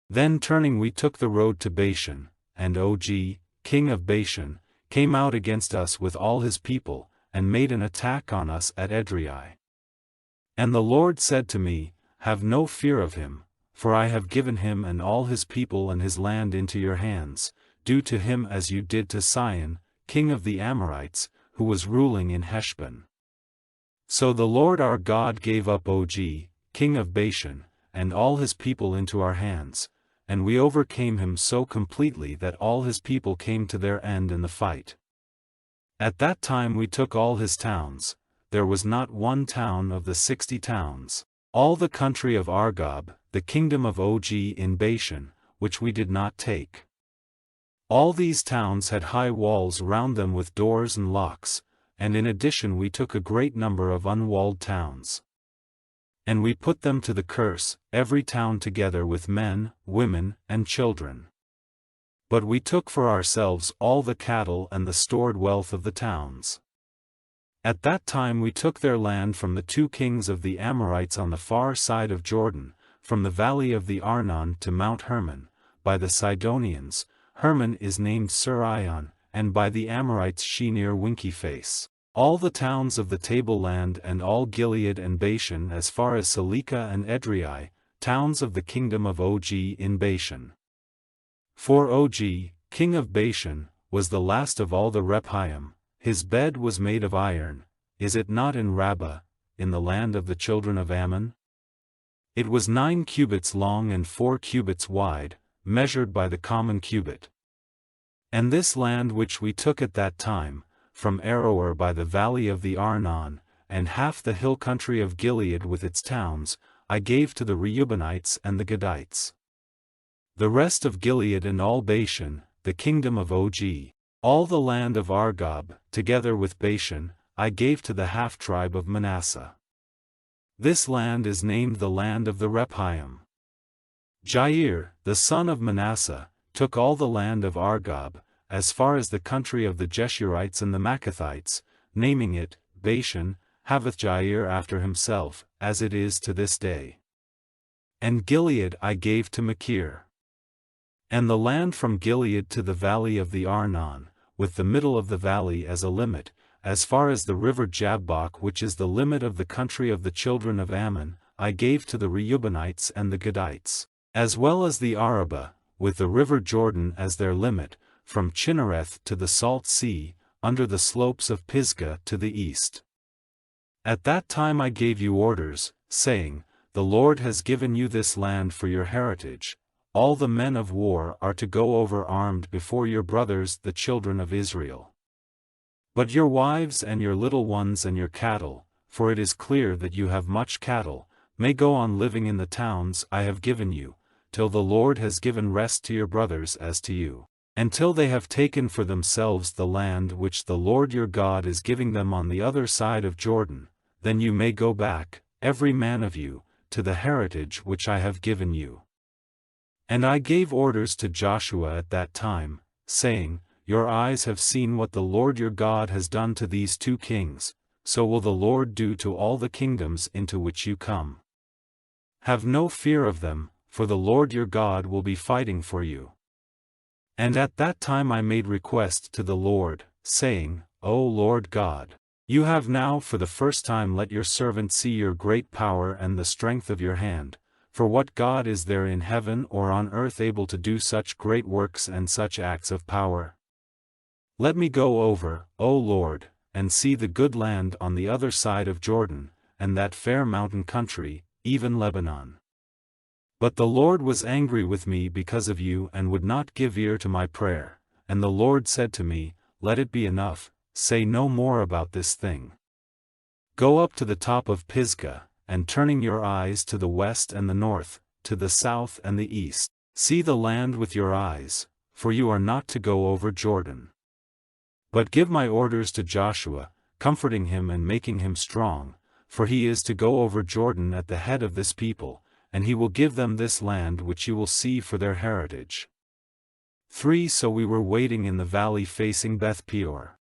Then turning we took the road to Bashan, and Og, king of Bashan, came out against us with all his people, and made an attack on us at Edrei. And the Lord said to me, Have no fear of him, for I have given him and all his people and his land into your hands. Do to him as you did to Sihon, king of the Amorites, who was ruling in Heshbon. So the Lord our God gave up Og, king of Bashan, and all his people into our hands, and we overcame him so completely that all his people came to their end in the fight. At that time we took all his towns, there was not one town of the 60 towns, all the country of Argob, the kingdom of Og in Bashan, which we did not take. All these towns had high walls round them with doors and locks, and in addition we took a great number of unwalled towns. And we put them to the curse, every town together with men, women, and children. But we took for ourselves all the cattle and the stored wealth of the towns. At that time we took their land from the 2 kings of the Amorites on the far side of Jordan, from the valley of the Arnon to Mount Hermon, by the Sidonians, Hermon is named Sirion, and by the Amorites Shinir Winky Face. All the towns of the tableland and all Gilead and Bashan as far as Salekah and Edrei, towns of the kingdom of Og in Bashan. For Og, king of Bashan, was the last of all the Rephaim, his bed was made of iron, is it not in Rabbah, in the land of the children of Ammon? It was 9 cubits long and 4 cubits wide, measured by the common cubit. And this land which we took at that time, from Aroer by the valley of the Arnon, and half the hill country of Gilead with its towns, I gave to the Reubenites and the Gadites. The rest of Gilead and all Bashan, the kingdom of Og, all the land of Argob, together with Bashan, I gave to the half-tribe of Manasseh. This land is named the land of the Rephaim. Jair, the son of Manasseh, took all the land of Argob, as far as the country of the Jeshurites and the Maccathites, naming it, Bashan, haveth Jair after himself, as it is to this day. And Gilead I gave to Machir. And the land from Gilead to the valley of the Arnon, with the middle of the valley as a limit, as far as the river Jabbok which is the limit of the country of the children of Ammon, I gave to the Reubenites and the Gadites, as well as the Arabah, with the river Jordan as their limit, from Chinnereth to the Salt Sea, under the slopes of Pisgah to the east. At that time I gave you orders, saying, The Lord has given you this land for your heritage. All the men of war are to go over armed before your brothers the children of Israel. But your wives and your little ones and your cattle, for it is clear that you have much cattle, may go on living in the towns I have given you, till the Lord has given rest to your brothers as to you, until they have taken for themselves the land which the Lord your God is giving them on the other side of Jordan. Then you may go back, every man of you, to the heritage which I have given you. And I gave orders to Joshua at that time, saying, Your eyes have seen what the Lord your God has done to these 2 kings, so will the Lord do to all the kingdoms into which you come. Have no fear of them, for the Lord your God will be fighting for you. And at that time I made request to the Lord, saying, O Lord God, you have now for the first time let your servant see your great power and the strength of your hand, for what God is there in heaven or on earth able to do such great works and such acts of power? Let me go over, O Lord, and see the good land on the other side of Jordan, and that fair mountain country, even Lebanon. But the Lord was angry with me because of you and would not give ear to my prayer, and the Lord said to me, Let it be enough, say no more about this thing. Go up to the top of Pisgah, and turning your eyes to the west and the north, to the south and the east, see the land with your eyes, for you are not to go over Jordan. But give my orders to Joshua, comforting him and making him strong, for he is to go over Jordan at the head of this people, and he will give them this land which you will see for their heritage. 3 So we were waiting in the valley facing Beth Peor.